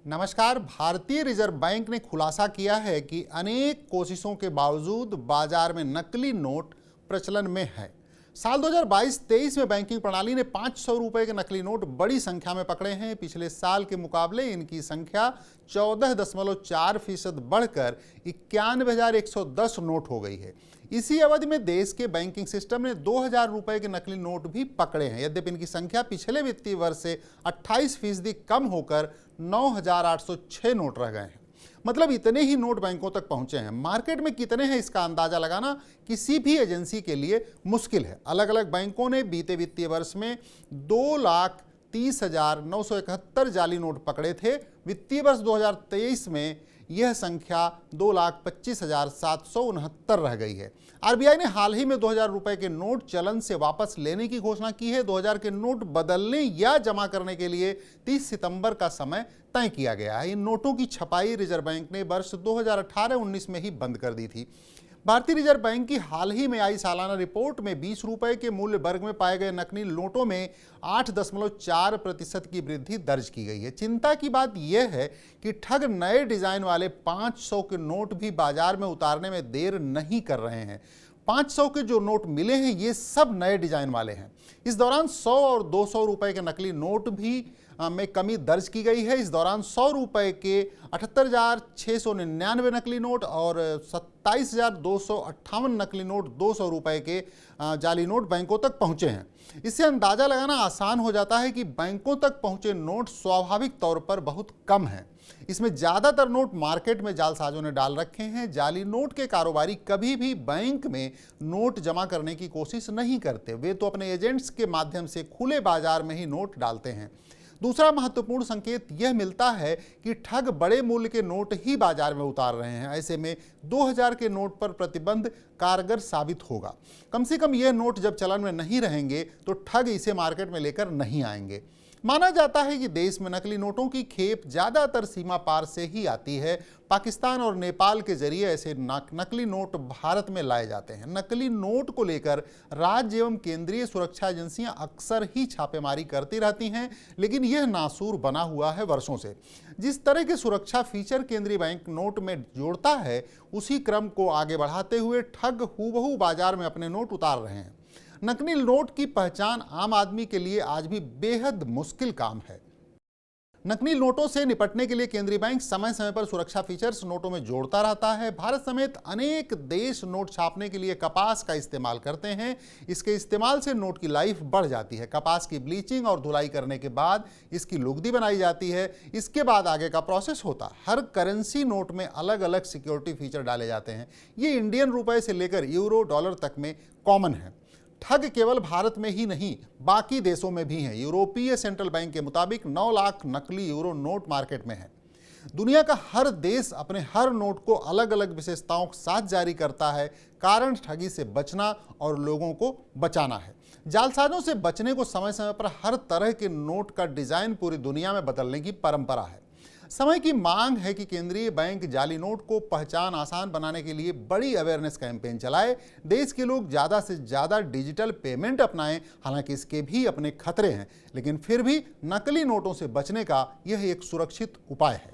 नमस्कार। भारतीय reserve bank ने खुलासा किया है कि अनेक कोशिशों के बावजूद बाजार में नकली नोट प्रचलन में है। साल 2022-23 में बैंकिंग प्रणाली ने 500 रुपए के नकली नोट बड़ी संख्या में पकड़े हैं। पिछले साल के मुकाबले इनकी संख्या 14.4% बढ़कर 91,110 नोट हो गई है। इसी अवधि में देश के बैंकिंग सिस्टम ने 2000 रुपए के नकली नोट भी पकड़े हैं। यद्यपि इनकी संख्या पिछले वित्तीय वर्ष से 28% कम होकर 9,806 नोट रह गए हैं। मतलब इतने ही नोट बैंकों तक पहुंचे हैं। मार्केट में कितने हैं इसका अंदाजा लगाना किसी भी एजेंसी के लिए मुश्किल है। अलग अलग बैंकों ने बीते वित्तीय वर्ष में 2,30,971 जाली नोट पकड़े थे। वित्तीय वर्ष 2023 में यह संख्या 2,25,769 रह गई है। आरबीआई ने हाल ही में 2000 रुपए के नोट चलन से वापस लेने की घोषणा की है। 2000 के नोट बदलने या जमा करने के लिए 30 सितंबर का समय तय किया गया है। इन नोटों की छपाई रिजर्व बैंक ने वर्ष 2018-19 में ही बंद कर दी थी। भारतीय रिजर्व बैंक की हाल ही में आई सालाना रिपोर्ट में 20 रुपए के मूल्य वर्ग में पाए गए नकली नोटों में 8.4% की वृद्धि दर्ज की गई है। चिंता की बात यह है कि ठग नए डिजाइन वाले 500 के नोट भी बाजार में उतारने में देर नहीं कर रहे हैं। 500 के जो नोट मिले हैं ये सब नए डिजाइन वाले हैं। इस दौरान 100 और 200 रुपए के नकली नोट भी में कमी दर्ज की गई है। इस दौरान 100 रुपए के 78,699 नकली नोट और 27,258 नकली नोट 200 रुपए के जाली नोट बैंकों तक पहुंचे हैं। इससे अंदाजा लगाना आसान हो जाता है कि बैंकों तक पहुंचे नोट स्वाभाविक तौर पर बहुत कम हैं। इसमें ज़्यादातर नोट मार्केट में जालसाजों ने डाल रखे हैं। जाली नोट के कारोबारी कभी भी बैंक में नोट जमा करने की कोशिश नहीं करते। वे तो अपने एजेंट्स के माध्यम से खुले बाजार में ही नोट डालते हैं। दूसरा महत्वपूर्ण संकेत यह मिलता है कि ठग बड़े मूल्य के नोट ही बाजार में उतार रहे हैं। ऐसे में 2000 के नोट पर प्रतिबंध कारगर साबित होगा। कम से कम यह नोट जब चलन में नहीं रहेंगे तो ठग इसे मार्केट में लेकर नहीं आएंगे। माना जाता है कि देश में नकली नोटों की खेप ज़्यादातर सीमा पार से ही आती है। पाकिस्तान और नेपाल के जरिए ऐसे नकली नोट भारत में लाए जाते हैं। नकली नोट को लेकर राज्य एवं केंद्रीय सुरक्षा एजेंसियां अक्सर ही छापेमारी करती रहती हैं, लेकिन यह नासूर बना हुआ है वर्षों से। जिस तरह के सुरक्षा फीचर केंद्रीय बैंक नोट में जोड़ता है, उसी क्रम को आगे बढ़ाते हुए ठग हूबहू बाजार में अपने नोट उतार रहे हैं। नकली नोट की पहचान आम आदमी के लिए आज भी बेहद मुश्किल काम है। नकली नोटों से निपटने के लिए केंद्रीय बैंक समय समय पर सुरक्षा फीचर्स नोटों में जोड़ता रहता है। भारत समेत अनेक देश नोट छापने के लिए कपास का इस्तेमाल करते हैं। इसके इस्तेमाल से नोट की लाइफ बढ़ जाती है। कपास की ब्लीचिंग और धुलाई करने के बाद इसकी लुगदी बनाई जाती है। इसके बाद आगे का प्रोसेस होता है। हर करेंसी नोट में अलग अलग सिक्योरिटी फीचर डाले जाते हैं। ये इंडियन रुपए से लेकर यूरो, डॉलर तक में कॉमन है। ठग केवल भारत में ही नहीं, बाकी देशों में भी हैं। यूरोपीय सेंट्रल बैंक के मुताबिक 9 लाख नकली यूरो नोट मार्केट में है। दुनिया का हर देश अपने हर नोट को अलग अलग विशेषताओं के साथ जारी करता है। कारण ठगी से बचना और लोगों को बचाना है। जालसाजों से बचने को समय समय पर हर तरह के नोट का डिजाइन पूरी दुनिया में बदलने की परंपरा है। समय की मांग है कि केंद्रीय बैंक जाली नोट को पहचान आसान बनाने के लिए बड़ी अवेयरनेस कैंपेन चलाए। देश के लोग ज़्यादा से ज़्यादा डिजिटल पेमेंट अपनाएं। हालांकि इसके भी अपने खतरे हैं, लेकिन फिर भी नकली नोटों से बचने का यह एक सुरक्षित उपाय है।